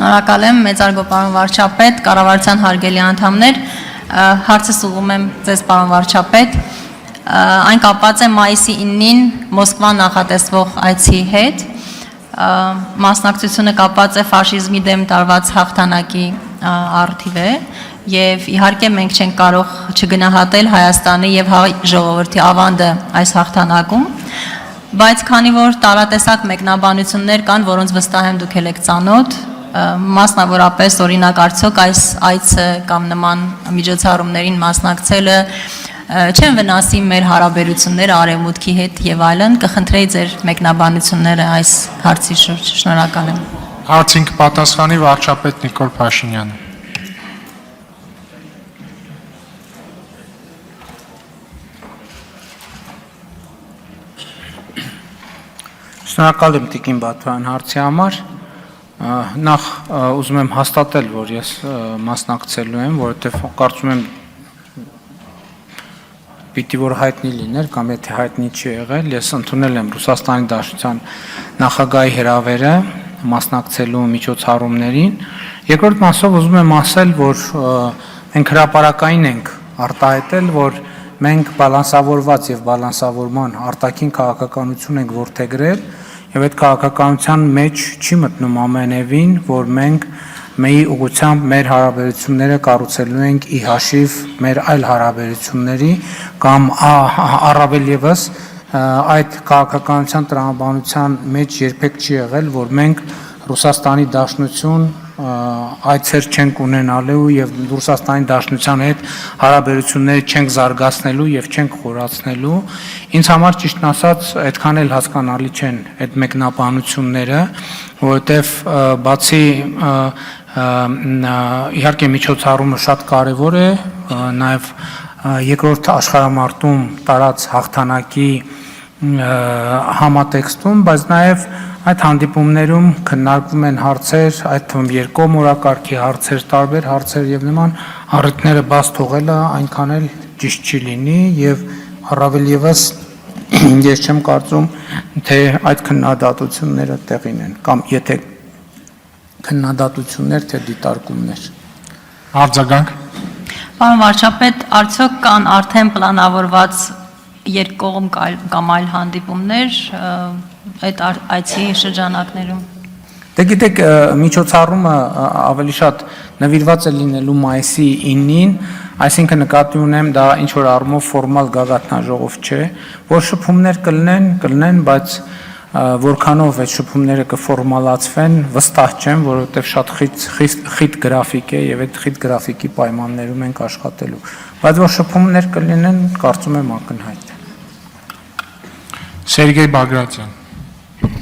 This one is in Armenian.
Շնորհակալ եմ, մեծարգո պարոն վարչապետ, կառավարության հարգելի անդամներ, հարցս ուղղում եմ ձեզ պարոն վարչապետ, այն կապված է մայիսի 9-ին Մոսկվա նախատեսվող այցի հետ, մասնակցությունը կապված է ֆաշիզմի դեմ տարված հաղթանակի առթիվ է, եւ իհարկե մենք չենք կարող չգնահատել Հայաստանի եւ հայ ժողովրդի ավանդը այս հաղթանակում, բայց քանի որ տարատեսակ մեկնաբանություններ կան, որոնց վստահ եմ դուք եք ծանոթ, մասնավորապես օրինակ արդյոք այս այցը կամ նման միջոցառումներին մասնակցելը չեն վնասի մեր հարաբերությունները արևմուտքի հետ եւ այլն, կխնդրեի ձեր մեկնաբանությունները այս հարցի շուրջ, շնորհակալ եմ։ Հարցին կպատասխանի վարչապետ Նիկոլ Փաշինյանը։ Շնորհակալ եմ Տիկին Բաթոյան հարցի համար, նախ ուզում եմ հաստատել, որ ես մասնակցելու եմ, որովհետև կարծում եմ պիտի որ հայտնի լիներ, կամ եթե հայտնի չի եղել, ես ընդունել եմ Ռուսաստանի Դաշնության նախագահի հրավերը մասնակցելու միջոցառումներին, երկրորդ մասով ուզում եմ ասել, որ մենք հրապարակային ենք արտահայտել, որ մենք բալանսավորված եւ բալանսավորման արտաքին քաղաքականություն ենք որդեգրել եւ այդ քաղաքականության մեջ չի մտնում ամենևին, որ մենք մեր ուղղությամբ մեր հարաբերությունները կառուցելու ենք ի հաշիվ մեր այլ հարաբերությունների կամ առավել եւս այդ քաղաքականության տրամաբանության մեջ երբեք չի եղել, որ մենք Ռուսաստանի Դաշնություն այցեր չենք ունենալու եւ Ռուսաստանի Դաշնության հետ հարաբերությունները չենք զարգացնելու եւ չենք խորացնելու, ինձ համար ճիշտն ասած այդքան էլ հասկանալի չեն այդ մեկնաբանությունները, որովհետեւ բացի իհարկե միջոցառումը շատ կարեւոր է, նաեւ երկրորդ աշխարհամարտում տարած հաղթանակի համատեքստում, բայց նաեւ այդ հանդիպումներում քննարկվում են հարցեր, այդ թվում երկկողմորակարգի հարցեր, տարբեր հարցեր եւ նման առիթները բաց թողելը այնքան էլ ճիշտ չի լինի եւ առավել եւս ես չեմ կարծում, թե այդ քննադատությունները տեղին են կամ եթե քննադատություններ թե դիտարկումներ։ Արձագանք։ Պարոն վարչապետ, արդյոք կան արդեն պլանավորված երկկողմ կամ այլ հանդիպումներ այդ այցի շրջանակներում։ Դե գիտեք, միջոցառումը ավելի շատ նվիրված է լինելու մայիսի 9-ին, այսինքն նկատի ունեմ դա ինչ որ առումով ֆորմալ գագաթնաժողով չէ, որ շփումներ կլինեն, բայց որքանով այդ շփումները կֆորմալացվեն, վստահ չեմ, որովհետև շատ խիտ գրաֆիկ է եւ այդ խիտ գրաֆիկի պայմաններում ենք աշխատելու։ Բայց որ շփումներ կլինեն, կարծում եմ ակնհայտ է։ Սերգեյ Բագրատյան։